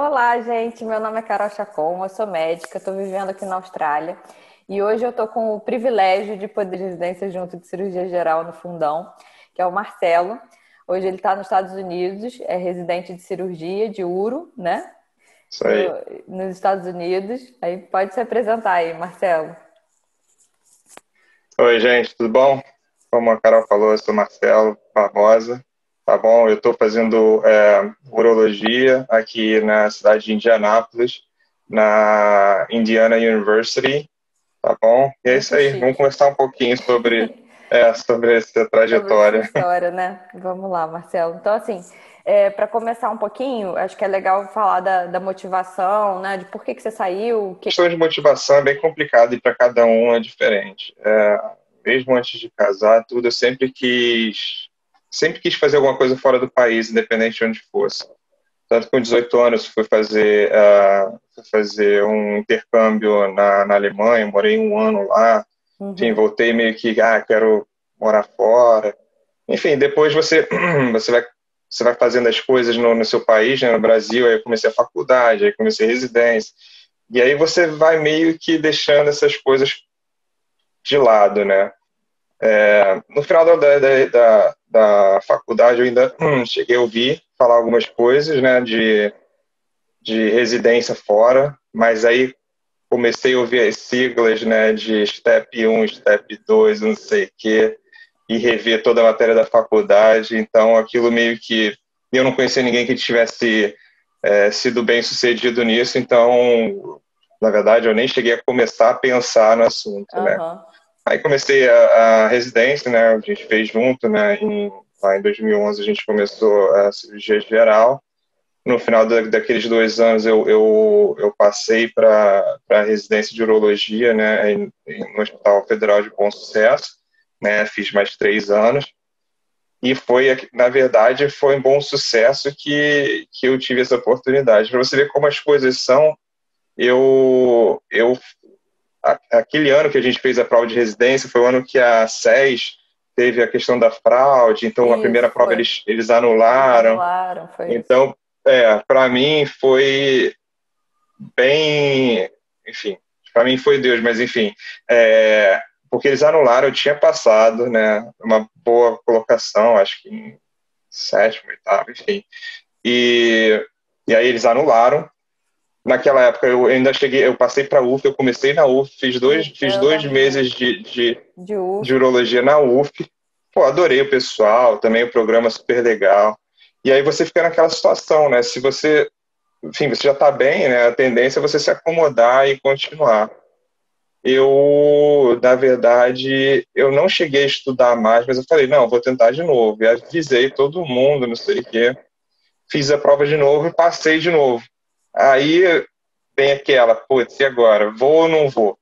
Olá, gente. Meu nome é Carol Chacon, eu sou médica, estou vivendo aqui na Austrália e hoje eu estou com o privilégio de poder residência junto de cirurgia geral no Fundão, que é o Marcelo. Hoje ele está nos Estados Unidos, é residente de cirurgia de uro, né? Isso aí. Nos Estados Unidos. Aí pode se apresentar aí, Marcelo. Oi, gente, tudo bom? Como a Carol falou, eu sou Marcelo Barbosa, tá bom? Eu estou fazendo urologia aqui na cidade de Indianápolis, na Indiana University, tá bom? E é isso Muito aí, vamos chique. conversar um pouquinho sobre essa Sobre sua trajetória. história, né? Vamos lá, Marcelo. Então, assim, para começar um pouquinho, acho que é legal falar da motivação, né? De por que você saiu, A questão de motivação é bem complicada e para cada um é diferente. Mesmo antes de casar, tudo, eu sempre quis fazer alguma coisa fora do país, independente de onde fosse. Tanto que com 18 anos fui fazer um intercâmbio na Alemanha, morei um ano lá, enfim, Uhum. voltei meio que, quero morar fora. Enfim, depois você vai, você vai fazendo as coisas no seu país, né, no Brasil, aí eu comecei a faculdade, aí comecei a residência, e aí você vai meio que deixando essas coisas de lado, né? No final da faculdade eu ainda cheguei a ouvir falar algumas coisas, né, de residência fora, mas aí comecei a ouvir as siglas, né, de Step 1, Step 2, não sei o quê, e rever toda a matéria da faculdade, então aquilo meio que... Eu não conhecia ninguém que tivesse sido bem sucedido nisso, então, na verdade, eu nem cheguei a começar a pensar no assunto, né. Aham. Aí comecei a residência, né, a gente fez junto, né, lá em 2011 a gente começou a cirurgia geral. No final daqueles 2 anos eu passei para a residência de urologia, né, no Hospital Federal de Bom Sucesso, né, fiz mais 3 anos. E na verdade, foi um bom sucesso que eu tive essa oportunidade. Para você ver como as coisas são, eu aquele ano que a gente fez a prova de residência foi o ano que a SES teve a questão da fraude, então a Isso, primeira prova foi. eles Eles anularam. anularam, foi isso. Então, para mim foi bem, enfim, para mim foi Deus, mas enfim, porque eles anularam, eu tinha passado, né, uma boa colocação, acho que em sétimo, oitavo, enfim, e, e aí eles anularam. Naquela época eu ainda cheguei, eu passei para a UF, eu comecei na UF, fiz Eu dois lembro meses de de UF. urologia na UF. Pô, adorei o pessoal, também o programa super legal. E aí você fica naquela situação, né? Se você, enfim, você já está bem, né? A tendência é você se acomodar e continuar. Na verdade, eu não cheguei a estudar mais, mas eu falei, não, vou tentar de novo. E avisei todo mundo, não sei o quê. Fiz a prova de novo e passei de novo. Aí vem aquela, putz, e agora? Vou ou não vou?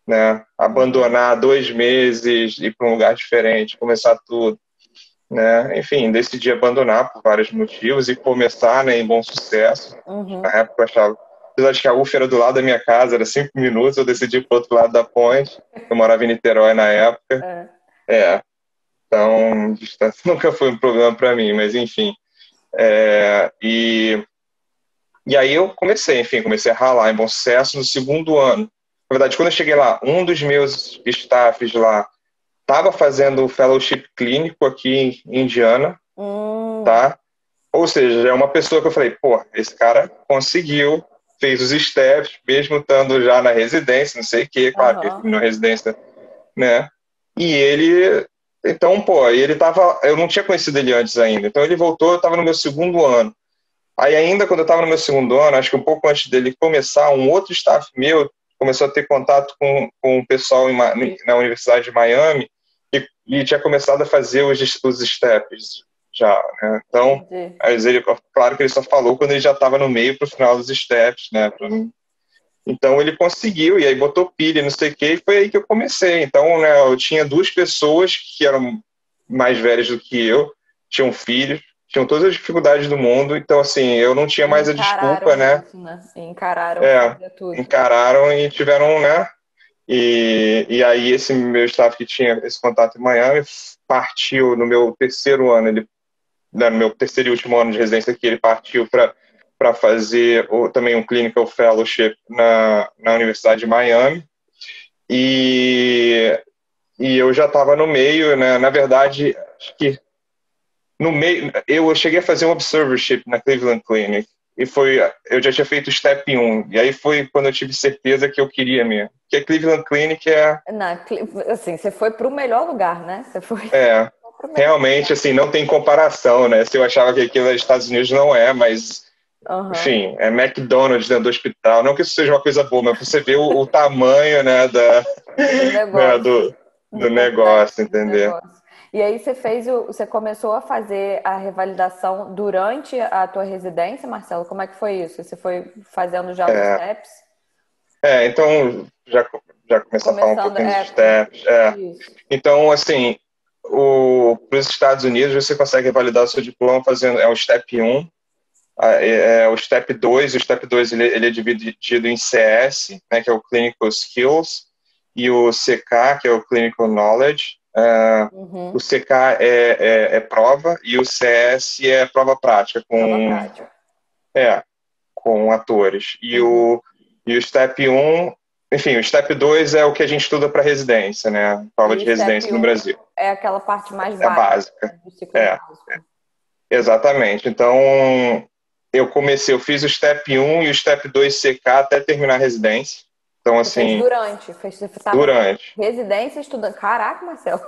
Né? Uhum. Abandonar 2 meses, ir para um lugar diferente, começar tudo. Né? Enfim, decidi abandonar por vários motivos e começar, né, em Bom Sucesso. Na Uhum. época eu achava, apesar de que a UF era do lado da minha casa, era 5 minutos, eu decidi ir para o outro lado da ponte. Eu morava em Niterói na época. É. É, então distância nunca foi um problema para mim, mas enfim. E aí eu comecei a ralar em Bom Sucesso no segundo ano. Na verdade, quando eu cheguei lá, um dos meus staffs lá estava fazendo o fellowship clínico aqui em Indiana, Hum, tá? Ou seja, é uma pessoa que eu falei, pô, esse cara conseguiu, fez os steps, mesmo estando já na residência, não sei o quê, claro que ele aham. terminou a residência, né? E ele, então, pô, ele tava, eu não tinha conhecido ele antes ainda, então ele voltou, eu estava no meu segundo ano. Aí ainda quando eu estava no meu segundo ano, acho que um pouco antes dele começar, um outro staff meu começou a ter contato com o pessoal na Universidade de Miami e tinha começado a fazer os steps já, né? Então, Entendi. claro que ele só falou quando ele já estava no meio para o final dos steps, né? Então ele conseguiu, e aí botou pilha, não sei o quê, e foi aí que eu comecei. Então, né, eu tinha duas pessoas que eram mais velhas do que eu, tinham filhos, tinham todas as dificuldades do mundo, então assim, eu não tinha E mais a desculpa, encararam né? isso, né? E encararam É, fazer tudo. encararam e tiveram, né? E aí esse meu staff que tinha esse contato em Miami partiu no meu terceiro ano, no meu terceiro e último ano de residência aqui, ele partiu para para fazer também um Clinical Fellowship na Universidade de Miami. E eu já estava no meio, né? Na verdade, acho que no meio, eu cheguei a fazer um observership na Cleveland Clinic. Eu já tinha feito o Step 1, e aí foi quando eu tive certeza que eu queria mesmo. Porque a Cleveland Clinic Assim, você foi para o melhor lugar, né? Você foi pro melhor realmente, lugar. assim, não tem comparação, né? Se eu achava que aquilo nos Estados Unidos não é, mas, Uhum. enfim, é McDonald's dentro do hospital. Não que isso seja uma coisa boa, mas você vê o tamanho, né, Do né, negócio, do do complexo negócio, do entendeu? negócio. E aí você começou a fazer a revalidação durante a tua residência, Marcelo? Como é que foi isso? Você foi fazendo já os É, steps? então, já começar a falar um Começando, pouquinho dos steps. isso. Então, assim, para os Estados Unidos, você consegue validar o seu diploma fazendo o Step 1, o Step 2. O Step 2 ele é dividido em CS, né, que é o Clinical Skills, e o CK, que é o Clinical Knowledge. O Uhum. CK é prova, e o CS é prova prática, Prova prática. com atores. Uhum. E o Step 1, enfim, o Step 2 é o que a gente estuda para residência, né? Prova E de o step residência no um Brasil. é aquela parte mais É básica, básica. né, do ciclo É, básico. exatamente. Então, eu fiz o Step 1 e o Step 2 CK até terminar a residência. Então, Você fez assim, durante, você estava durante. residência estudando. Caraca, Marcelo.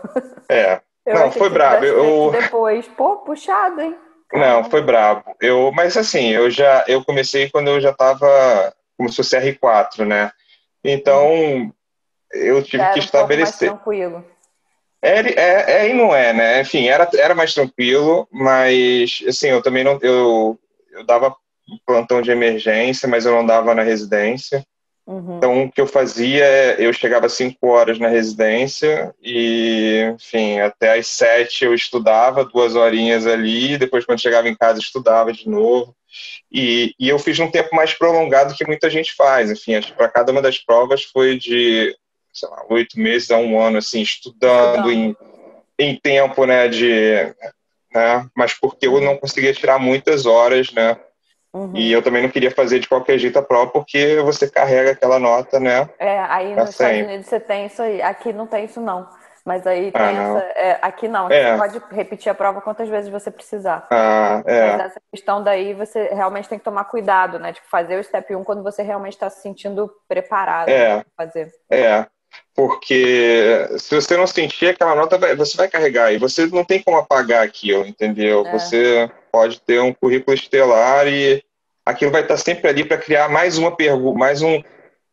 É. Eu Não, achei que foi você brabo. tivesse feito depois. Pô, puxado, hein? Não, foi Caramba. brabo. Mas assim, eu comecei quando eu já estava como se fosse R4, né? Uhum. Então, eu Já tive que era um pouco mais estabelecer. tranquilo. E não é, né? Enfim, era mais tranquilo, mas assim, eu também não. Eu dava plantão de emergência, mas eu não dava na residência. Uhum. Então, o que eu fazia eu chegava às 5 horas na residência e, enfim, até às 7 eu estudava, 2 horinhas ali, depois, quando chegava em casa, estudava de novo. E eu fiz um tempo mais prolongado que muita gente faz. Enfim, acho que para cada uma das provas foi de, sei lá, 8 meses a um ano, assim, estudando Estudando. em tempo, né, mas porque eu não Uhum. conseguia tirar muitas horas, né, e Uhum. eu também não queria fazer de qualquer jeito a prova, porque você carrega aquela nota, né, Aí para nos Estados sempre. Unidos você tem isso aí. Aqui não tem isso, não. Mas aí Ah, tem essa. não. Aqui não, aqui você É, pode repetir a prova quantas vezes você precisar. ah, Mas é, essa questão daí você realmente tem que tomar cuidado, né? Tipo, fazer o step 1 quando você realmente está se sentindo preparado, né, é, pra fazer. é, porque se você não sentir aquela nota, você vai carregar, e você não tem como apagar aquilo, entendeu? É. Você pode ter um currículo estelar e aquilo vai estar sempre ali para criar mais uma pergunta,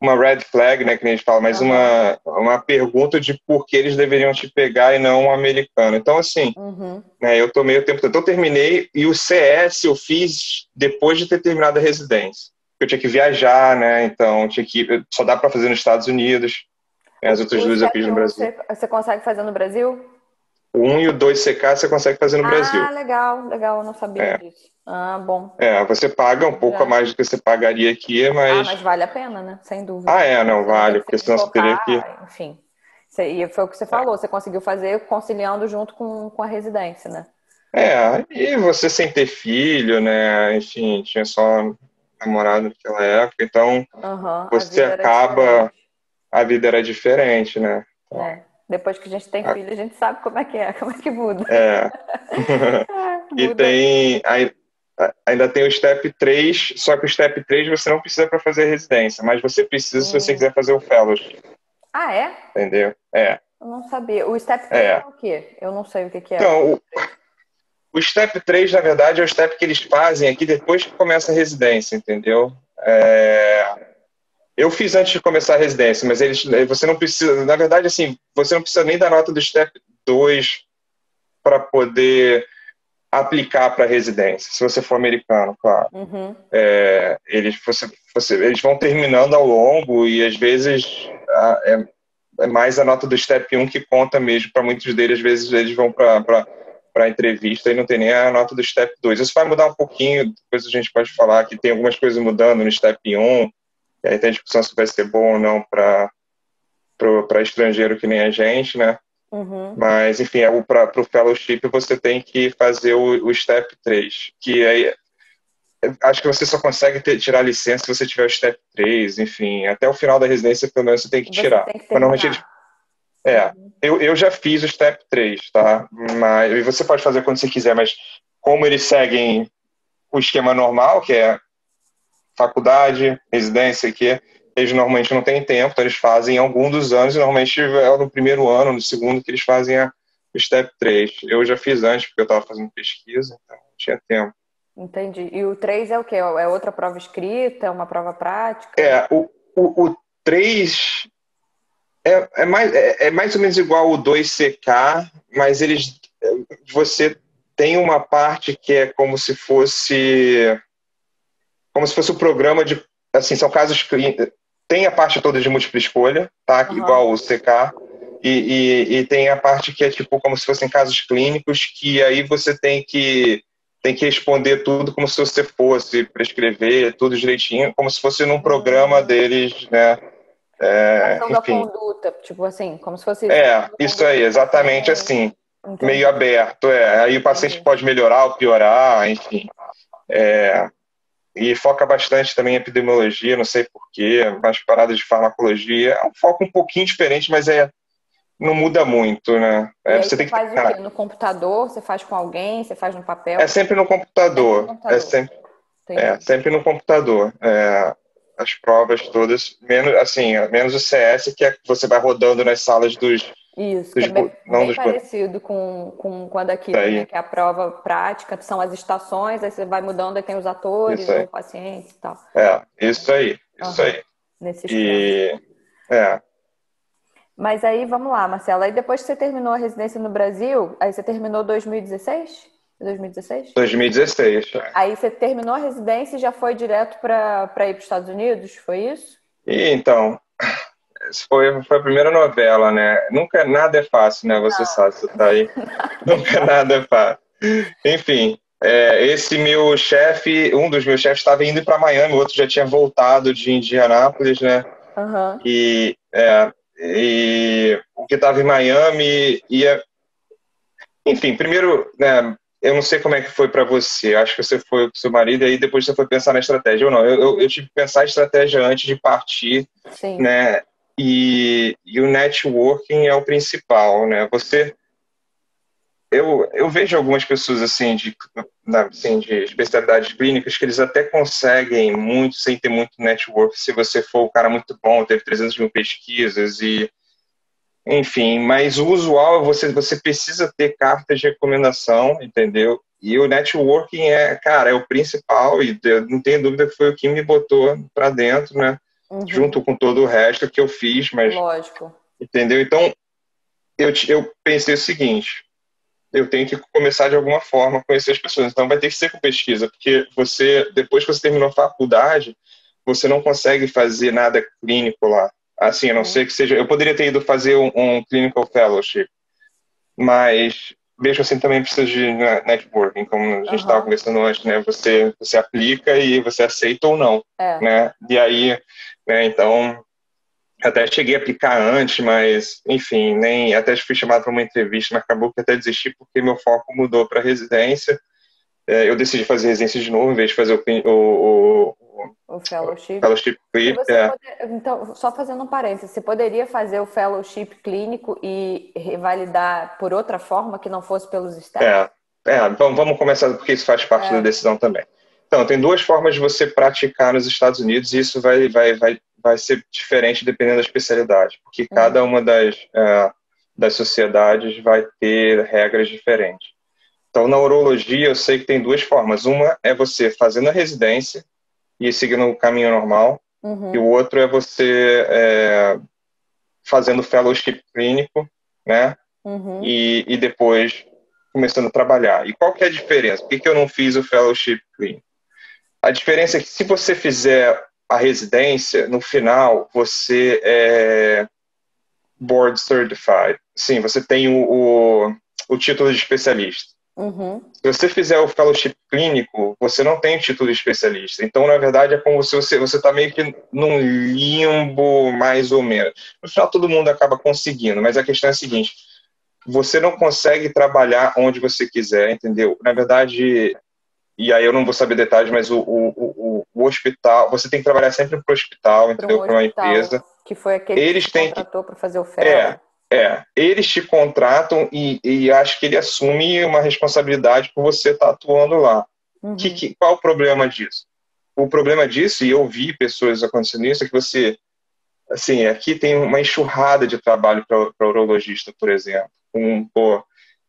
uma red flag, né, que a gente fala, mais Aham. uma pergunta de por que eles deveriam te pegar e não um americano. Então, assim, Uhum. né, eu tomei o tempo todo. Então, eu terminei, e o CS eu fiz depois de ter terminado a residência. Eu tinha que viajar, né, então só dá para fazer nos Estados Unidos. As outras O duas eu step fiz no 1 Brasil. você consegue fazer no Brasil? O 1 e o 2 CK você consegue fazer no Ah, Brasil. legal, legal, eu não sabia É, disso. Ah, bom. você paga um pouco a Já. mais do que você pagaria aqui, Ah, mas mas... vale a pena, né? Sem dúvida. Ah, não, Você não tem vale, que se porque senão você teria que... deslocar, enfim. E foi o que você falou, você conseguiu fazer conciliando junto com a residência, né? E você sem ter filho, né? Enfim, tinha só namorado naquela época, então Aham, a você vida era acaba, diferente. a vida era diferente, né? Então, É. Depois que a gente tem filho, a gente sabe como é, como é que muda. é. E Muda. ainda tem o Step 3, só que o Step 3 você não precisa para fazer residência, mas você precisa se você Hum. quiser fazer o Fellowship, Ah, é? entendeu? Eu não sabia. O step 3 é É. o quê? Eu não sei o que é. Então, o Step 3, na verdade, é o step que eles fazem aqui depois que começa a residência, entendeu? Eu fiz antes de começar a residência, mas você não precisa, na verdade, assim, você não precisa nem da nota do Step 2 para poder aplicar para a residência, se você for americano, claro. Uhum. Eles vão terminando ao longo e, às vezes, é mais a nota do Step 1 que conta mesmo. Para muitos deles, às vezes, eles vão para a entrevista e não tem nem a nota do Step 2. Isso vai mudar um pouquinho, depois a gente pode falar que tem algumas coisas mudando no Step 1, e aí tem a discussão se vai ser bom ou não para estrangeiro que nem a gente, né? Uhum. Mas, enfim, para o fellowship você tem que fazer o Step 3, que é acho que você só consegue tirar licença se você tiver o Step 3, enfim, até o final da residência, pelo menos, você tem que Você tirar. tem que Mas normalmente eles. terminar. É, eu já fiz o Step 3, tá? Mas, e você pode fazer quando você quiser, mas como eles seguem o esquema normal, que é faculdade, residência aqui, eles normalmente não têm tempo, então eles fazem algum dos anos, e normalmente é no primeiro ano, no segundo, que eles fazem o Step 3. Eu já fiz antes, porque eu estava fazendo pesquisa, então não tinha tempo. Entendi. E o 3 é o quê? É outra prova escrita? É uma prova prática? O 3 é mais ou menos igual o 2CK, mas você tem uma parte que é como se fosse o programa de, assim, são casos clínicos, tem a parte toda de múltipla escolha, tá? Igual o CK, e tem a parte que é tipo como se fossem casos clínicos, que aí você tem que responder tudo como se você fosse prescrever tudo direitinho, como se fosse num programa deles, né? Ação da Enfim. conduta, tipo assim, como se fosse Isso aí, exatamente assim. Entendi. Meio aberto, Aí o paciente pode melhorar ou piorar, enfim. E foca bastante também em epidemiologia, não sei porquê, mais paradas de farmacologia. É um foco um pouquinho diferente, mas não muda muito, né? E aí Você você tem que faz o quê? No computador? Você faz com alguém? Você faz no papel? É sempre no Sempre no computador. computador. Entendi. Sempre no computador. As provas todas, menos o CS, que é que você vai rodando nas salas Isso, que é não bem dos. parecido com a daqui também, Aí, que é a prova prática, são as estações, aí você vai mudando, aí tem os atores isso aí. ou pacientes e tal. Isso aí. Isso Aham, aí. nesse esquema. E, é, Mas aí, vamos lá, Marcela. Aí depois que você terminou a residência no Brasil, aí você terminou 2016? 2016? 2016. Aí você terminou a residência e já foi direto para ir para os Estados Unidos? Foi isso? E então, essa foi a primeira novela, né? Nunca nada é fácil, né? Você sabe, você tá aí. Nunca nada é fácil. Enfim, esse meu chefe, um dos meus chefes estava indo para Miami, o outro já tinha voltado de Indianápolis, né? Aham. E o que estava em Miami ia. Enfim, primeiro, né? Eu não sei como é que foi para você. Acho que você foi com seu marido e aí depois você foi pensar na estratégia. Ou não, eu tive que pensar a estratégia antes de partir, Sim. né? E o networking é o principal, né? Eu vejo algumas pessoas assim de especialidades clínicas que eles até conseguem muito sem ter muito network, se você for um cara muito bom, teve 300 mil pesquisas e enfim, mas o usual é você precisa ter cartas de recomendação, entendeu? E o networking cara, é o principal e eu não tenho dúvida que foi o que me botou para dentro, né? Junto com todo o resto que eu fiz, mas Lógico. entendeu? Então eu pensei o seguinte: eu tenho que começar de alguma forma a conhecer as pessoas. Então vai ter que ser com pesquisa, porque depois que você terminou a faculdade, você não consegue fazer nada clínico lá. Assim, a não ser que seja. Eu poderia ter ido fazer um clinical fellowship, mas mesmo assim também precisa de networking, como a gente estava conversando antes, né? Você aplica e você aceita ou não, né? E aí, né, então até cheguei a aplicar antes, mas, enfim, nem até fui chamado para uma entrevista, mas acabou que até desisti porque meu foco mudou para residência. Eu decidi fazer residência de novo, em vez de fazer O fellowship. fellowship. Então, só fazendo um parênteses, você poderia fazer o fellowship clínico e revalidar por outra forma que não fosse pelos steps? Vamos começar, porque isso faz parte da decisão também. Então, tem duas formas de você praticar nos Estados Unidos e isso vai ser diferente dependendo da especialidade, porque cada uma das sociedades vai ter regras diferentes. Então, na urologia, eu sei que tem duas formas. Uma é você fazendo a residência e seguindo o caminho normal, e o outro é você fazendo fellowship clínico, né? E depois começando a trabalhar. E qual que é a diferença? Por que eu não fiz o fellowship clínico? A diferença é que se você fizer a residência, no final, você é board certified. Sim, você tem o título de especialista. Se você fizer o fellowship clínico, você não tem o título de especialista. Então, na verdade, é como se você está meio que num limbo, mais ou menos. No final, todo mundo acaba conseguindo, mas a questão é a seguinte: você não consegue trabalhar onde você quiser, entendeu? Na verdade, e aí eu não vou saber detalhes, mas o hospital, você tem que trabalhar sempre para o hospital, Para um entendeu? Para uma hospital, empresa. que foi aquele que Eles te têm que. contratou para fazer o fellow. É, eles te contratam e acho que ele assume uma responsabilidade por você estar atuando lá. Uhum. Qual o problema disso? O problema disso, e eu vi pessoas acontecendo isso, é que você, assim, aqui tem uma enxurrada de trabalho para urologista, por exemplo. Pô,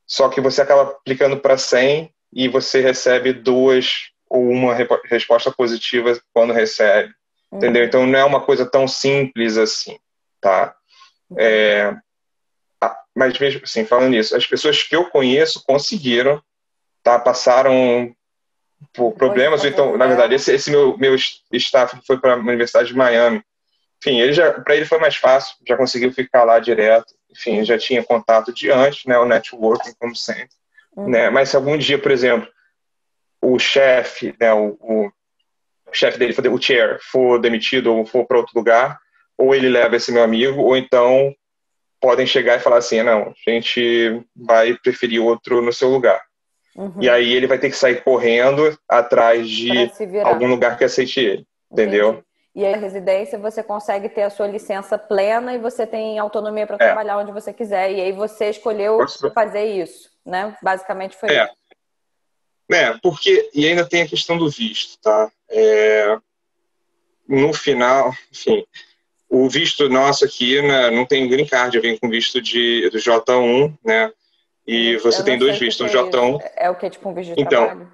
só que você acaba aplicando para 100 e você recebe 2 ou uma resposta positiva quando recebe. Entendeu? Uhum. Então não é uma coisa tão simples assim, tá? Entendi. Mas mesmo assim, falando nisso, as pessoas que eu conheço conseguiram, tá? Passaram por Depois de problemas, ou fazer o então, na verdade, fellow. esse meu staff foi para a Universidade de Miami. Enfim, para ele foi mais fácil, já conseguiu ficar lá direto. Enfim, já tinha contato de antes, né? O networking, como sempre. Né? Uhum. Mas se algum dia, por exemplo, o chefe, né, o chefe dele, o chair, for demitido ou for para outro lugar, ou ele leva esse meu amigo, ou então podem chegar e falar assim, não, a gente vai preferir outro no seu lugar. E Uhum. aí ele vai ter que sair correndo atrás Para de se algum virar. lugar que aceite ele, entendeu? Entendi. E aí, a residência, você consegue ter a sua licença plena e você tem autonomia para É, trabalhar onde você quiser. E aí você escolheu fazer isso, né? Basicamente foi é, isso. porque, e ainda tem a questão do visto, tá? No final, enfim, o visto nosso aqui, né, não tem green card, eu venho com visto do J1, né? E Eu você não tem sei dois o que vistos, que o é isso. J1. É o que? Tipo um visto de Então, trabalho?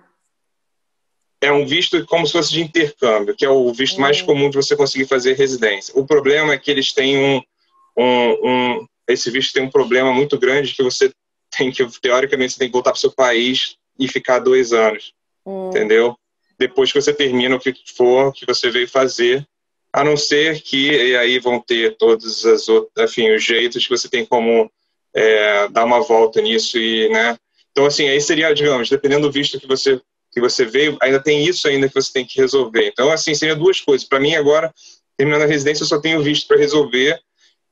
é um visto como se fosse de intercâmbio, que é o visto mais comum de você conseguir fazer residência. O problema é que eles têm esse visto tem um problema muito grande que você tem que, teoricamente, você tem que voltar para o seu país e ficar 2 anos, entendeu? Depois que você termina o que for que você veio fazer, a não ser que, e aí vão ter todas as outras, enfim, os jeitos que você tem como dar uma volta nisso e, né? Então, assim, aí seria, digamos, dependendo do visto que você veio, ainda tem isso ainda que você tem que resolver. Então, assim, seria duas coisas. Para mim, agora, terminando a residência, eu só tenho visto para resolver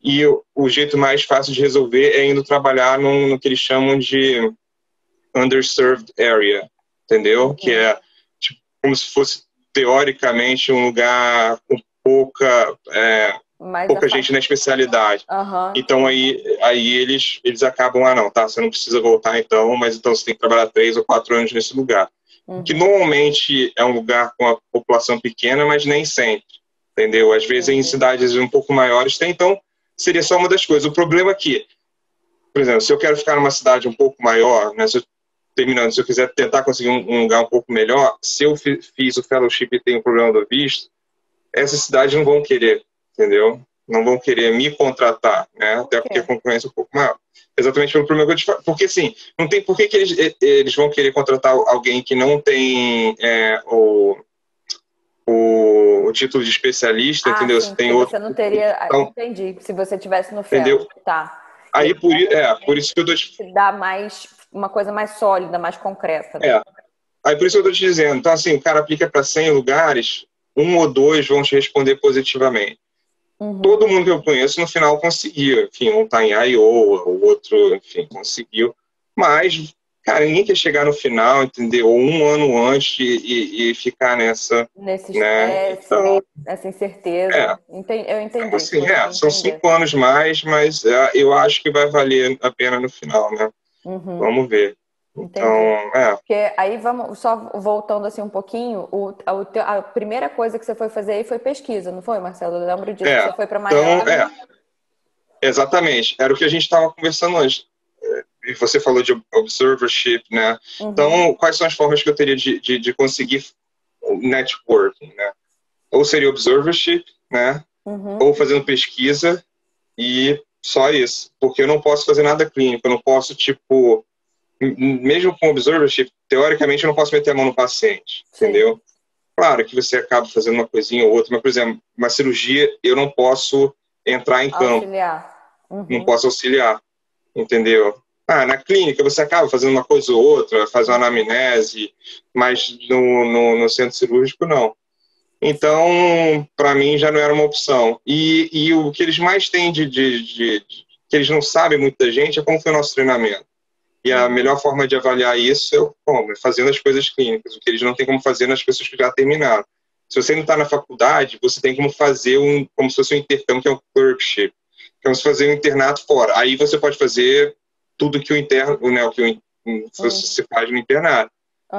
e o jeito mais fácil de resolver é indo trabalhar no que eles chamam de underserved area, entendeu? Que é tipo, como se fosse, teoricamente, um lugar com Mas a pouca gente faixa. na especialidade. Aham. Então aí eles acabam, não, tá, você não precisa voltar então, mas então você tem que trabalhar 3 ou 4 anos nesse lugar. Que normalmente é um lugar com a população pequena, mas nem sempre, entendeu? Às vezes em cidades um pouco maiores tem, então seria só uma das coisas. O problema é que, por exemplo, se eu quero ficar numa cidade um pouco maior, né, se eu quiser tentar conseguir um lugar um pouco melhor, se eu fiz o fellowship e tenho um problema do visto, essas cidades não vão querer, entendeu? Não vão querer me contratar, né? Até porque a concorrência é um pouco maior. Exatamente pelo problema que eu te falo. Porque, assim, não tem por que eles vão querer contratar alguém que não tem o título de especialista, Ah, entendeu? sim, Se tem porque outro. você não teria. Então, Entendi. Se você tivesse no entendeu? fellow, tá. E Aí, aí, por isso que eu tô te. te dá mais uma coisa mais sólida, mais concreta, né? É, aí por isso que eu tô te dizendo. Então, assim, o cara aplica para 100 lugares, 1 ou 2 vão te responder positivamente. Todo mundo que eu conheço no final conseguiu. Enfim, um tá em Iowa, o outro, enfim, conseguiu. Mas, cara, ninguém quer chegar no final, entendeu? Ou um ano antes e ficar nessa, Nesse né? estresse, Então, essa incerteza. é. Eu Então, entendi, assim, consegui são entender. 5 anos mais, mas eu acho que vai valer a pena no final, né? Vamos ver. Então, Entendi. Porque aí vamos, só voltando assim um pouquinho, a primeira coisa que você foi fazer aí foi pesquisa, não foi, Marcelo? Eu lembro disso, que você foi para então, Miami. exatamente. Era o que a gente estava conversando antes. E você falou de observership, né? Uhum. Então, quais são as formas que eu teria de conseguir o networking, né? Ou seria observership, né? Uhum. Ou fazendo pesquisa e só isso. Porque eu não posso fazer nada clínico, eu não posso, tipo, mesmo com observership, teoricamente eu não posso meter a mão no paciente, Sim. entendeu? Claro que você acaba fazendo uma coisinha ou outra, mas, por exemplo, uma cirurgia eu não posso entrar em campo, Auxiliar. não Uhum. posso auxiliar, entendeu? Na clínica você acaba fazendo uma coisa ou outra, faz uma anamnese, mas no centro cirúrgico não. Então, para mim já não era uma opção. E o que eles mais têm que eles não sabem muito da gente é como foi o nosso treinamento. E a melhor forma de avaliar isso é como? É fazendo as coisas clínicas, o que eles não têm como fazer nas pessoas que já terminaram. Se você não está na faculdade, você tem como fazer como se fosse um intercâmbio, que é um clerkship, que é como se fazer um internato fora. Aí você pode fazer tudo que o interno, né, o que você faz no internato.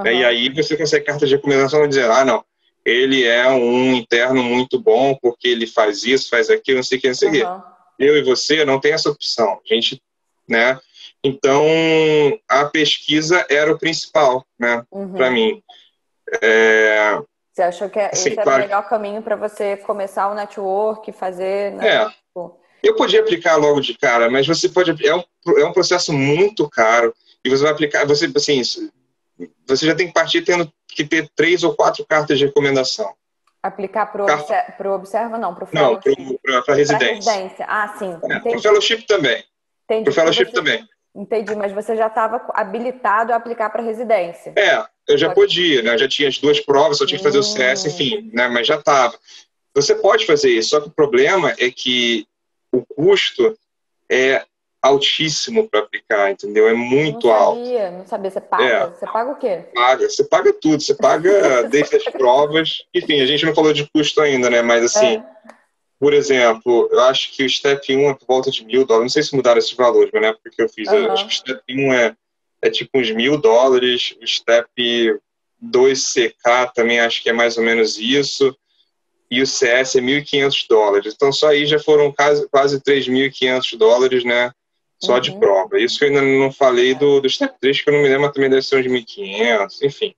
Né? E aí você consegue carta de recomendação dizendo, não, ele é um interno muito bom porque ele faz isso, faz aquilo, não sei o que, não sei o que. Eu e você não tem essa opção. A gente, né? Então, a pesquisa era o principal, né, para mim. Você achou que Assim, esse era o melhor caminho para você começar o network, fazer, né? Eu podia aplicar logo de cara, mas você pode, é um processo muito caro e você vai aplicar, você, assim, você já tem que partir tendo que ter 3 ou 4 cartas de recomendação. Aplicar para o Observa, não, para o Não, Fellowship. para residência. Residência. Ah, sim. Para o Fellowship também. Entendi. Para o Fellowship também. Entendi, mas você já estava habilitado a aplicar para residência. Eu já podia, né? Eu já tinha as 2 provas, só tinha que fazer o CS, enfim, né? Mas já estava. Você pode fazer isso, só que o problema é que o custo é altíssimo para aplicar, entendeu? É muito alto. Não sabia. Você paga? Você paga o quê? Você paga tudo, você paga desde as provas. Enfim, a gente não falou de custo ainda, né? Mas assim, por exemplo, eu acho que o Step 1 é por volta de $1.000. Não sei se mudaram esses valores, mas na época que eu fiz, eu acho que o Step 1 é tipo uns $1.000. O Step 2CK também acho que é mais ou menos isso. E o CS é $1.500. Então, só aí já foram quase $3.500, né? Só de prova. Isso que eu ainda não falei do Step 3, que eu não me lembro, também deve ser uns 1.500, enfim.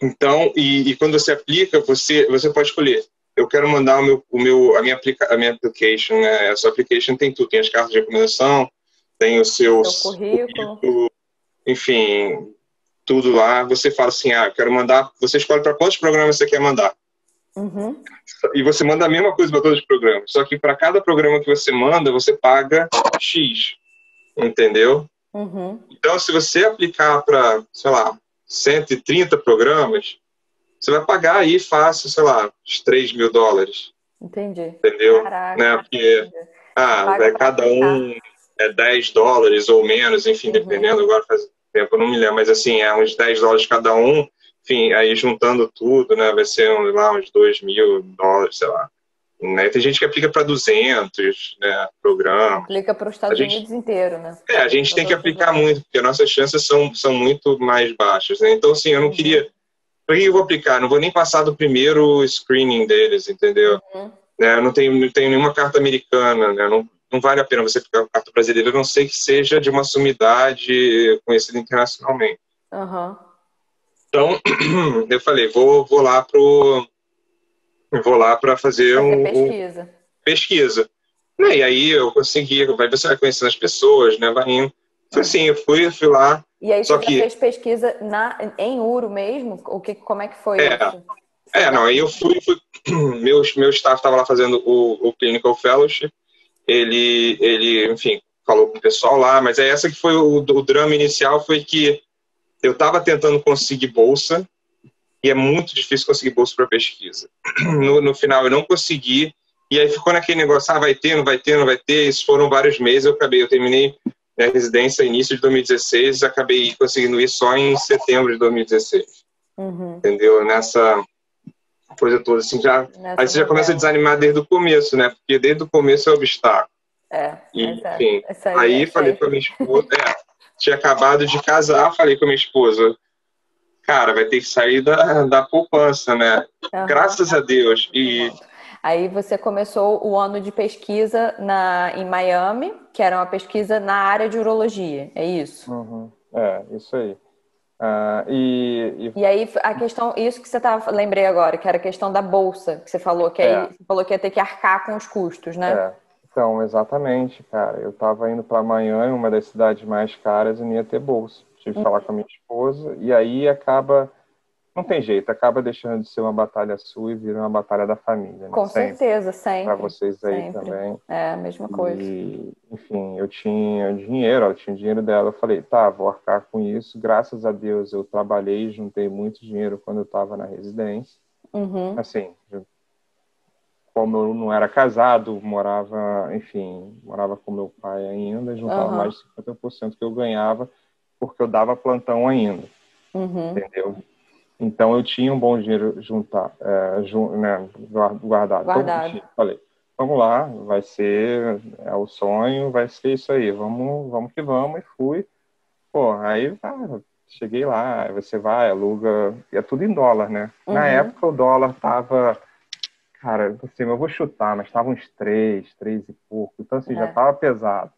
Então, e quando você aplica, você pode escolher. Eu quero mandar a minha application, né? A sua application tem tudo. Tem as cartas de recomendação, tem o seu currículo, enfim, tudo lá. Você fala assim, eu quero mandar. Você escolhe para quantos programas você quer mandar. E você manda a mesma coisa para todos os programas. Só que para cada programa que você manda, você paga X. Entendeu? Então, se você aplicar para, sei lá, 130 programas, você vai pagar aí fácil, sei lá, uns $3.000. Entendi. Entendeu? Caraca, né? Porque cada um é $10 ou menos, enfim, dependendo, agora faz tempo, eu não me lembro, mas assim, é uns $10 cada um, enfim, aí juntando tudo, né, vai ser lá uns $2.000, sei lá. Né? Tem gente que aplica para 200, né, programas. Aplica para os Estados Unidos inteiro, né? A gente tem que aplicar muito, porque nossas chances são muito mais baixas, né? Então, assim, eu não queria... Por que eu vou aplicar? Não vou nem passar do primeiro screening deles, entendeu? Né? Eu não tenho nenhuma carta americana, né? Não vale a pena você aplicar uma carta brasileira, a não ser que seja de uma sumidade conhecida internacionalmente. Então, eu falei, vou lá para fazer pesquisa. E aí eu consegui, você vai conhecendo as pessoas, né? Vai indo. Foi assim, eu fui lá. E aí você já fez pesquisa em Uro mesmo? Como é que foi isso? Aí eu fui meu staff estava lá fazendo o Clinical Fellowship, ele, enfim, falou com o pessoal lá, mas essa que foi o drama inicial, foi que eu estava tentando conseguir bolsa, e é muito difícil conseguir bolsa para pesquisa. No final eu não consegui, e aí ficou naquele negócio, vai ter, não vai ter, não vai ter. Isso foram vários meses, eu terminei a residência início de 2016, acabei conseguindo ir só em setembro de 2016. Entendeu? Nessa coisa toda, assim, aí você já começa a desanimar desde o começo, né? Porque desde o começo é obstáculo. Enfim, aí falei com a minha esposa, tinha acabado de casar, falei com a minha esposa, cara, vai ter que sair da poupança, né? Graças a Deus. Aí você começou o ano de pesquisa em Miami, que era uma pesquisa na área de urologia, é isso? Isso aí. E aí a questão, isso que você lembrei agora, que era a questão da bolsa, que você falou que aí você falou que ia ter que arcar com os custos, né? Então, exatamente, cara. Eu estava indo para Miami, uma das cidades mais caras, e não ia ter bolsa. Tive que falar com a minha esposa, e aí não tem jeito, acaba deixando de ser uma batalha sua e vira uma batalha da família. Né? Com certeza, sempre. Para vocês aí sempre. também. É a mesma coisa. Enfim, eu tinha dinheiro, ela tinha o dinheiro dela. Eu falei, vou arcar com isso. Graças a Deus eu trabalhei, juntei muito dinheiro quando eu estava na residência. Assim, como eu não era casado, morava com meu pai ainda, juntava mais de 50% que eu ganhava, porque eu dava plantão ainda, entendeu? Então eu tinha um bom dinheiro né, guardado. Guardado. Então, falei, vamos lá, vai ser o sonho, vai ser isso aí, vamos que vamos, e fui. Pô, aí cheguei lá, aí você vai, aluga, é tudo em dólar, né? Na época o dólar tava, cara, assim, eu vou chutar, mas tava uns 3 e pouco, então assim, já tava pesado,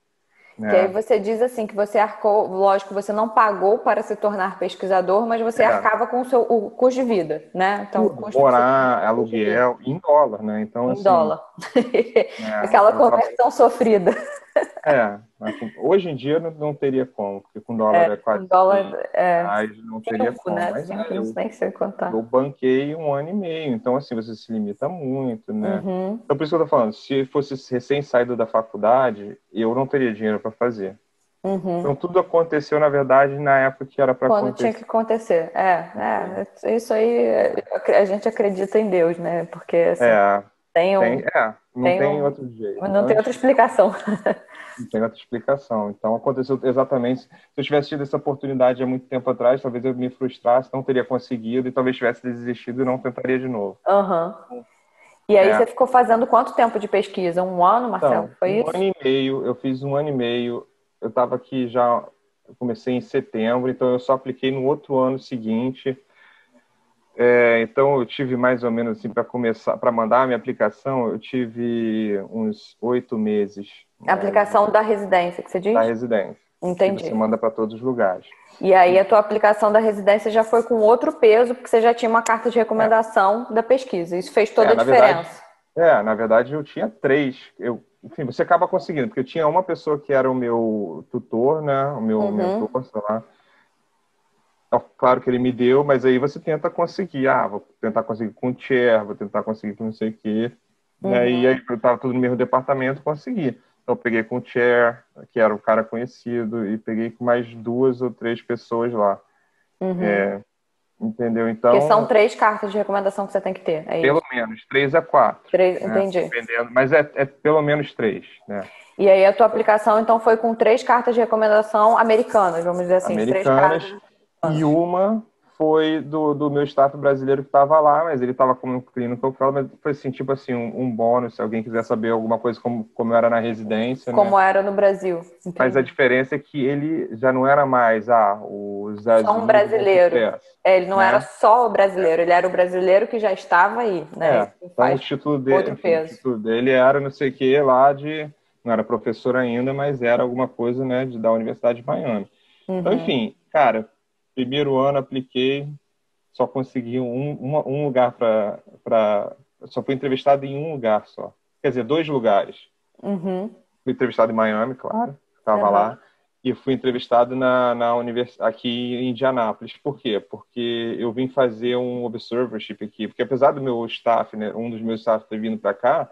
Que aí né? você diz assim que você arcou, lógico, você não pagou para se tornar pesquisador, mas você arcava com o custo de vida, né? Então, o Tudo, custo de você morar, o custo de vida aluguel, em dólar, né? Então, em assim, dólar. Aquela eu tava, conversão sofrida. mas hoje em dia não teria como, porque com dólar é Com quase dólar 6 é reais, não teria 5, como. né? Mas 5, não sei nem sei eu contar. banquei 1 ano e meio, então assim, você se limita muito, né? Uhum. Então por isso que eu tô falando, se fosse recém-saído da faculdade, eu não teria dinheiro para fazer. Então tudo aconteceu, na verdade, na época que era para Quando tinha que acontecer. acontecer. Isso aí a gente acredita em Deus, né? Porque assim, É, tem um, não tem tem um, outro jeito. não tem outra explicação. Não tem outra explicação. Então aconteceu exatamente. Se eu tivesse tido essa oportunidade há muito tempo atrás, talvez eu me frustrasse, não teria conseguido e talvez tivesse desistido e não tentaria de novo. Aham. E aí você É. ficou fazendo quanto tempo de pesquisa? Um ano, Marcelo? Então, Foi um isso? ano e meio, eu fiz 1 ano e meio. Eu estava aqui já, eu comecei em setembro, então eu só apliquei no outro ano seguinte. Então eu tive mais ou menos assim para começar, para mandar a minha aplicação, eu tive uns 8 meses, A né, aplicação da residência que você da diz? residência, que você Entendi. manda para todos os lugares. E aí a tua aplicação da residência já foi com outro peso, porque você já tinha uma carta de É, recomendação da pesquisa. Isso fez toda a na verdade, diferença. eu tinha 3. Enfim, você acaba conseguindo, porque eu tinha uma pessoa que era o meu tutor, né, o meu mentor, sei lá. Claro que ele me deu, mas aí você tenta conseguir. Vou tentar conseguir com o chair, vou tentar conseguir com não sei o quê. Né? E aí eu estava tudo no mesmo departamento, consegui. Então eu peguei com o chair, que era um cara conhecido, e peguei com mais 2 ou 3 pessoas lá. Entendeu? Porque são Então, 3 cartas de recomendação que você tem que ter, é pelo isso? menos 3 a 4, né? Entendi. Dependendo, mas é pelo menos 3, né? E aí a tua aplicação, então, foi com 3 cartas de recomendação americanas, vamos dizer assim, de 3 casos Americanas, e americanos. uma foi do meu staff brasileiro que estava lá, mas ele estava como clinical fellow, mas foi assim, tipo assim, um bônus, se alguém quiser saber alguma coisa como era na residência, né? Como era no Brasil, Mas a entendi. diferença é que ele já não era mais o Só um Zazinho do Bom brasileiro. Sucesso, Ele não era né? só o brasileiro, ele era o brasileiro que já estava aí, né? Isso Então o faz título dele, outro enfim, o peso. título dele era não sei o que lá não era professor ainda, mas era alguma coisa, né, da Universidade de Miami. Então, enfim, cara, primeiro ano apliquei, só consegui um lugar só fui entrevistado em um lugar só. Quer dizer, 2 lugares. Fui entrevistado em Miami, claro, estava Aham. lá, e fui entrevistado aqui em Indianápolis. Por quê? Porque eu vim fazer um observership aqui, porque apesar do meu staff, né, um dos meus staff ter vindo para cá,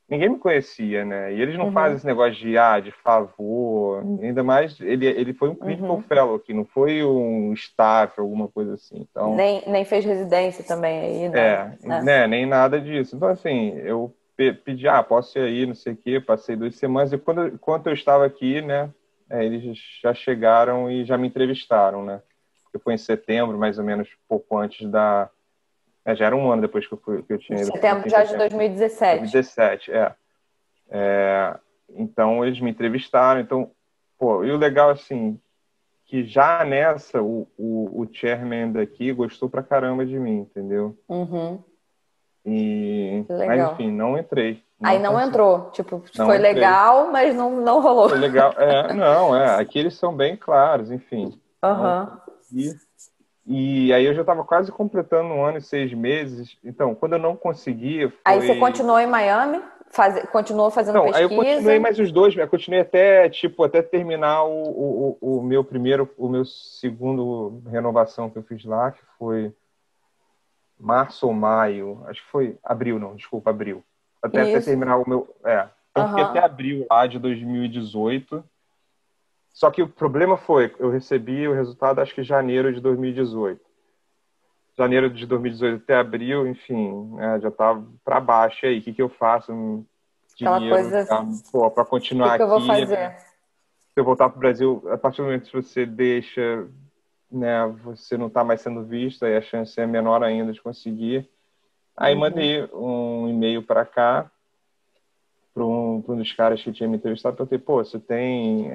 ninguém me conhecia, né? E eles não fazem esse negócio de favor, ainda mais, ele foi um clinical fellow aqui, não foi um staff, alguma coisa assim. Então, Nem fez residência também aí, nada. É. né, nem nada disso. Então, assim, eu pedi, posso ir aí, não sei o quê, passei 2 semanas, e enquanto eu estava aqui, né, eles já chegaram e já me entrevistaram, né? Eu fui em setembro, mais ou menos, pouco antes já era um ano depois que eu tinha ido, eu Setembro fui em já de setembro. 2017. 2017, Então, eles me entrevistaram. Então, pô, e o legal, assim, que já nessa, o chairman daqui gostou pra caramba de mim, entendeu? Mas, Legal. enfim, não entrei. Aí Não não consegui. entrou. Tipo, Não foi entrei. legal, mas não rolou. Foi legal. Não, aqui eles são bem claros, enfim. Não Aham. consegui. E aí eu já estava quase completando 1 ano e 6 meses. Então, quando eu não consegui, Aí você foi... continuou em Miami? Continuou fazendo Não, aí eu continuei pesquisa? mais os 2, eu continuei até terminar o meu segundo renovação que eu fiz lá, que foi março ou maio, acho que foi abril, não, desculpa, abril. Até Isso. terminar o meu, então eu fiquei até Aham. abril lá de 2018, só que o problema foi, eu recebi o resultado acho que em janeiro de 2018. janeiro de 2018 até abril, enfim, né, já estava para baixo. E aí, o que eu faço? Aquela Dinheiro coisa, para o que continuar que eu vou aqui, fazer? né? Se eu voltar para o Brasil, a partir do momento que você deixa, né, você não está mais sendo visto, aí a chance é menor ainda de conseguir. Aí Uhum. mandei um e-mail para cá, para um dos caras que tinha me entrevistado, perguntei, pô, você tem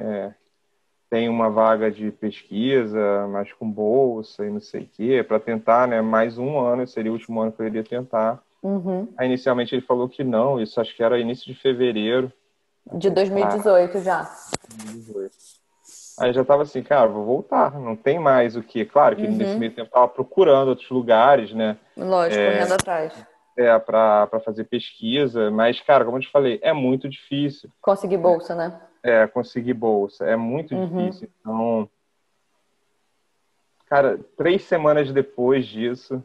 uma vaga de pesquisa, mas com bolsa e não sei o quê, para tentar, né, mais um ano, seria o último ano que eu iria tentar. Uhum. Aí inicialmente ele falou que não, isso acho que era início de fevereiro. Eu De falei, cara, 2018 já. 2018. Aí já tava assim, cara, vou voltar, não tem mais o que. Claro que nesse Uhum. meio tempo eu tava procurando outros lugares, né, Lógico, correndo atrás. para fazer pesquisa, mas, cara, como eu te falei, é muito difícil, Conseguir né, bolsa, né? conseguir bolsa, é muito Uhum. difícil. Então, cara, 3 semanas depois disso,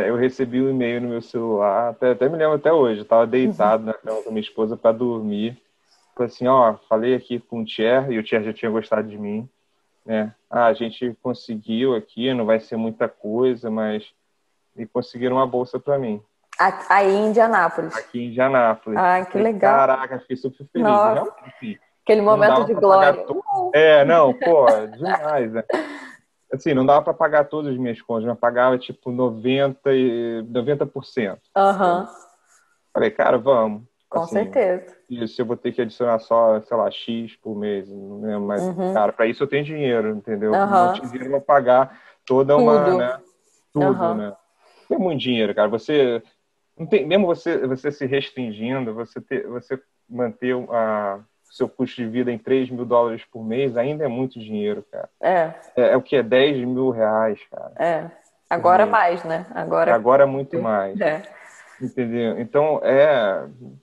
eu recebi um e-mail no meu celular, até me lembro até hoje, eu tava deitado na cama com minha esposa para dormir. Falei assim, ó, falei aqui com o Thier, e o Thier já tinha gostado de mim, né? Ah, a gente conseguiu aqui, não vai ser muita coisa, mas e conseguiram uma bolsa para mim, Aí em Indianápolis. aqui em Indianápolis. Eu Ai, que falei, legal. caraca, fiquei super feliz. E Nossa, realmente, assim, aquele não momento dava de para pagar glória. tudo. É, não, pô, demais, né? Assim, não dava para pagar todas as minhas contas, mas pagava tipo 90%. Entendeu? Aham, Falei, cara, vamos. com Assim, certeza. isso eu vou ter que adicionar só, sei lá, X por mês, não lembro, mas, Uhum, cara, para isso eu tenho dinheiro, entendeu? Não aham, tinha dinheiro para pagar toda uma, tudo. né? Tudo, Aham, né? Tem muito dinheiro, cara. Você não tem, mesmo você se restringindo, você manter o seu custo de vida em US$ 3.000 por mês ainda é muito dinheiro, cara. é, É o que? É R$ 10.000, cara, é. por Agora mês. mais, né? Agora. Agora é muito mais. É. Entendeu? Então,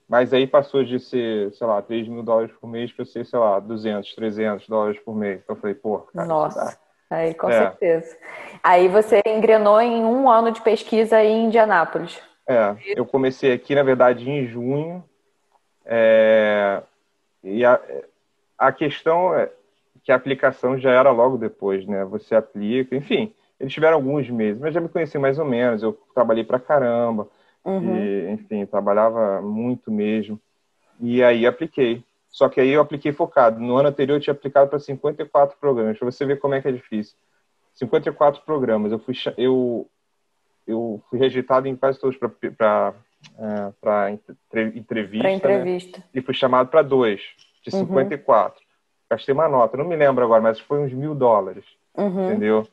mas aí passou de ser, sei lá, US$ 3.000 por mês para ser, sei lá, 200, US$ 300 por mês. Então eu falei, pô, cara, isso dá. Nossa, aí com É, certeza. Aí você engrenou em um ano de pesquisa aí em Indianápolis. eu comecei aqui, na verdade, em junho, e a questão é que a aplicação já era logo depois, né? Você aplica, enfim, eles tiveram alguns meses, mas já me conheci mais ou menos. Eu trabalhei pra caramba, Uhum, e, enfim, trabalhava muito mesmo. E aí apliquei. Só que aí eu apliquei focado. No ano anterior eu tinha aplicado para 54 programas. Para você ver como é que é difícil. 54 programas. Eu fui rejeitado em quase todos para para entrevista, né? entrevista. E fui chamado para dois, de Uhum, 54. Gastei uma nota, não me lembro agora, mas foi uns US$ 1.000, uhum. entendeu?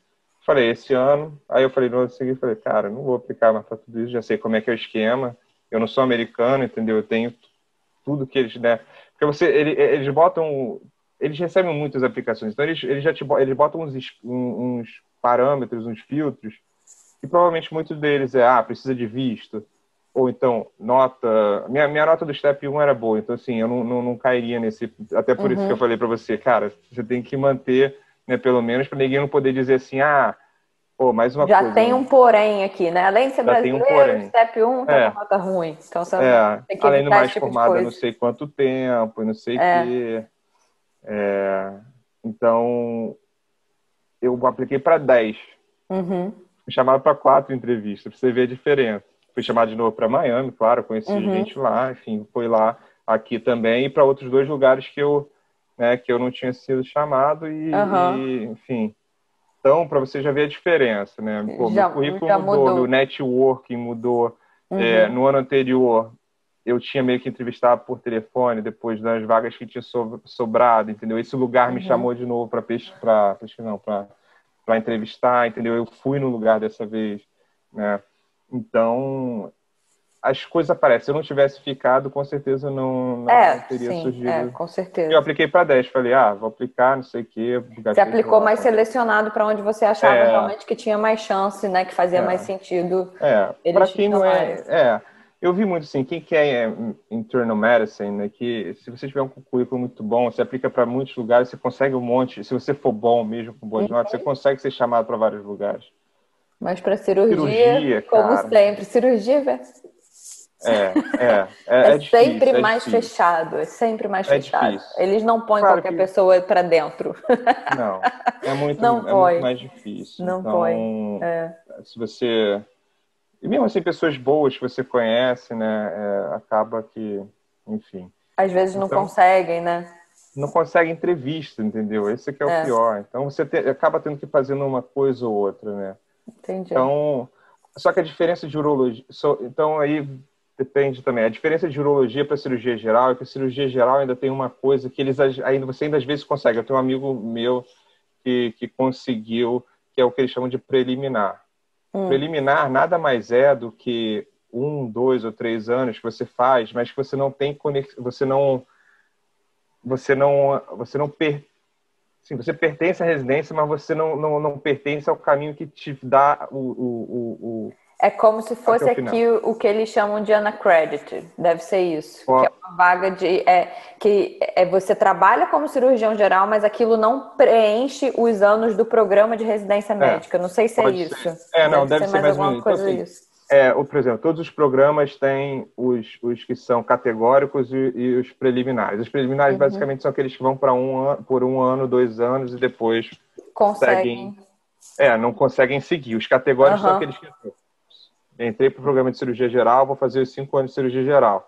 Falei, esse ano. Aí eu falei, no ano seguinte, falei, cara, não vou aplicar mais para tudo isso, já sei como é que é o esquema. Eu não sou americano, entendeu? Eu tenho tudo que eles, né? Porque eles botam, eles recebem muitas aplicações, então eles já eles botam uns parâmetros, uns filtros, e provavelmente muitos deles precisa de visto, ou então nota, minha nota do Step 1 era boa, então assim, eu não cairia nesse, até por isso que eu Uhum. falei para você, cara, você tem que manter, né, pelo menos para ninguém não poder dizer assim, pô, mais uma Já coisa, tem um porém aqui, né? Além de ser já tem um brasileiro, porém. step um tá com É, nota ruim. Então você tem que além do evitar esse mais tipo de formada não coisa. sei quanto tempo, e não sei o É. quê. Então, eu apliquei para 10. Uhum. Fui chamado para 4 entrevistas, para você ver a diferença. Fui chamado de novo para Miami, claro, conheci Uhum. gente lá, enfim, fui lá, aqui também, e para outros 2 lugares que eu não tinha sido chamado, Aham. enfim. Então, para você já ver a diferença, né? Pô, meu currículo Já mudou, meu mudou. networking mudou. Uhum. No ano anterior, eu tinha meio que entrevistado por telefone, depois das vagas que tinha sobrado, entendeu? Esse lugar me Uhum. chamou de novo para entrevistar, entendeu? Eu fui no lugar dessa vez, né? Então, as coisas aparecem. Se eu não tivesse ficado, com certeza não teria Sim, surgido. com Eu certeza. apliquei para 10, falei, vou aplicar, não sei o quê, Você gastei, sei aplicou lá, mais quanto. selecionado para onde você achava É, realmente que tinha mais chance, né? Que fazia mais é. sentido Para eles te quem não chamarem. eu vi muito assim, quem quer internal medicine, né, que se você tiver um currículo muito bom, você aplica para muitos lugares, você consegue um monte, se você for bom mesmo, com boas notas, você consegue ser chamado para vários lugares. Mas para cirurgia, Cirurgia, como cara, sempre, cirurgia, velho. É é difícil, sempre é mais difícil, fechado, é sempre mais é fechado. difícil. Eles não põem Claro qualquer que pessoa para dentro. não, Não é muito põe, mais difícil. não põe. Então, É. se você e mesmo assim pessoas boas que você conhece, né, acaba que, enfim. Às vezes não Então, conseguem, né? não consegue entrevista, entendeu? Esse que é o É, pior. Então, acaba tendo que fazer uma coisa ou outra, né? entendi. Então, só que a diferença de urologia, então aí depende também. A diferença de urologia para cirurgia geral é que a cirurgia geral ainda tem uma coisa que você ainda às vezes consegue. Eu tenho um amigo meu que conseguiu, que é o que eles chamam de preliminar. Hum. Preliminar nada mais é do que 1, 2 ou 3 anos que você faz, mas que você não tem você não sim, você pertence à residência, mas você não pertence ao caminho que te dá É como se até fosse o final. aqui o que eles chamam de unaccredited. Deve ser isso. Que é Ó, uma vaga que você trabalha como cirurgião geral, mas aquilo não preenche os anos do programa de residência é, médica. Não sei se é pode isso. ser. Não, Deve deve ser ser mais mais ou alguma menos. Então, coisa assim, isso. por exemplo, todos os programas têm os que são categóricos e os preliminares. Os preliminares, Uhum. basicamente, são aqueles que vão para por 1 ano, 2 anos e depois seguem. Conseguem. Não conseguem seguir. Os categóricos são Aham. aqueles que entrei para o programa de cirurgia geral, vou fazer os 5 anos de cirurgia geral.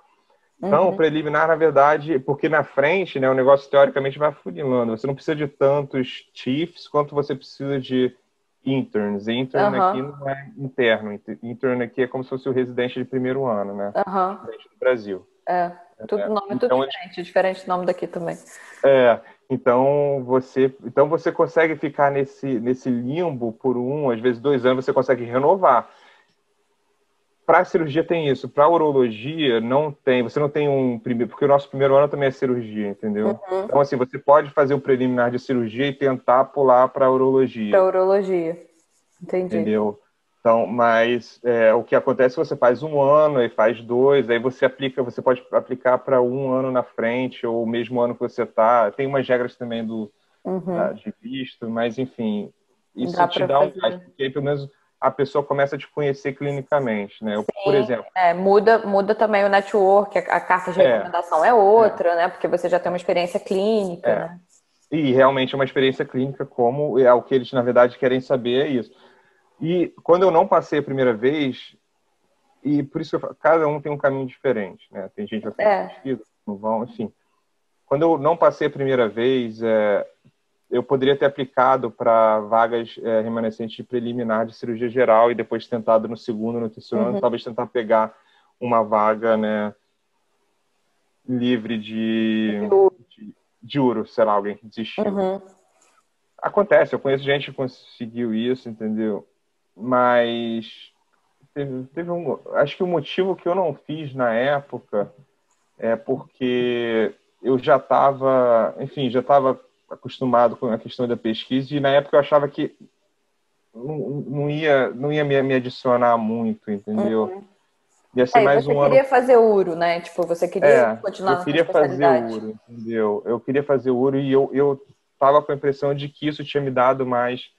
Então, o Uhum. preliminar, na verdade, porque na frente, né, o negócio teoricamente vai funilando. Você não precisa de tantos chiefs quanto você precisa de interns. Intern aqui Aham. não é interno. Intern aqui é como se fosse o residente de primeiro ano, né? Aham. Residente do Brasil. É. Tudo nome é tudo Então, eles, diferente. Diferente do nome daqui também. é, então você consegue ficar nesse limbo por às vezes 2 anos, você consegue renovar. Para a cirurgia tem isso, para a urologia não tem, você não tem um primeiro, porque o nosso primeiro ano também é cirurgia, entendeu? Uhum. Então, assim, você pode fazer o preliminar de cirurgia e tentar pular para a Para urologia, urologia. Entendi. entendeu? Então, mas o que acontece é que você faz 1 ano, aí faz 2, aí você pode aplicar para 1 ano na frente, ou o mesmo ano que você está. Tem umas regras também Uhum. de visto, mas enfim, isso Dá te para dá um gás, fazer. porque aí pelo menos a pessoa começa a te conhecer clinicamente, né? Por Sim, exemplo, muda também o network, a carta de é, recomendação é é, outra, né? Porque você já tem uma experiência clínica, é. né? E realmente é uma experiência clínica, como é o que eles, na verdade, querem saber, é isso. E quando eu não passei a primeira vez, e por isso que eu falo, cada um tem um caminho diferente, né? Tem gente que vai fazer É. pesquisa, não vão, enfim. Quando eu não passei a primeira vez, eu poderia ter aplicado para vagas remanescentes de preliminar de cirurgia geral e depois tentado no segundo, no terceiro ano, Uhum. talvez tentar pegar uma vaga, né, livre de uro, sei lá, alguém que desistiu. Uhum. Acontece, eu conheço gente que conseguiu isso, entendeu? Mas acho que o motivo que eu não fiz na época é porque eu já estava acostumado com a questão da pesquisa e na época eu achava que não ia me adicionar muito, entendeu? Ia ser E mais você 1 ano. queria fazer uro, né? Tipo, você queria continuar Eu na sua queria fazer o especialidade. ouro, entendeu? Eu queria fazer o ouro e eu tava com a impressão de que isso tinha me dado mais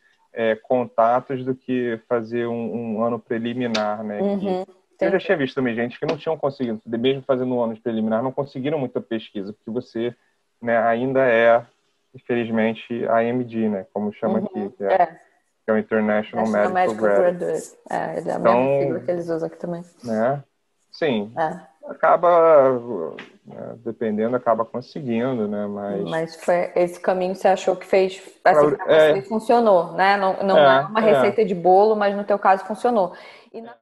contatos do que fazer um ano preliminar, né? Que Uhum. eu já Entendi. tinha visto também gente que não tinham conseguido, mesmo fazendo um ano de preliminar, não conseguiram muita pesquisa, porque você, né, ainda infelizmente, a IMD, né? Como chama aqui, Uhum. É, que é o International National Medical Medical Graduate. Graduate. É a mesma sigla que Então, eles usam aqui também. né? Sim, É. acaba, dependendo, acaba conseguindo, né? Mas Mas foi esse caminho que você achou que fez, assim, pra- para você é, funcionou, né? Não é uma é, receita de bolo, mas no teu caso funcionou. E na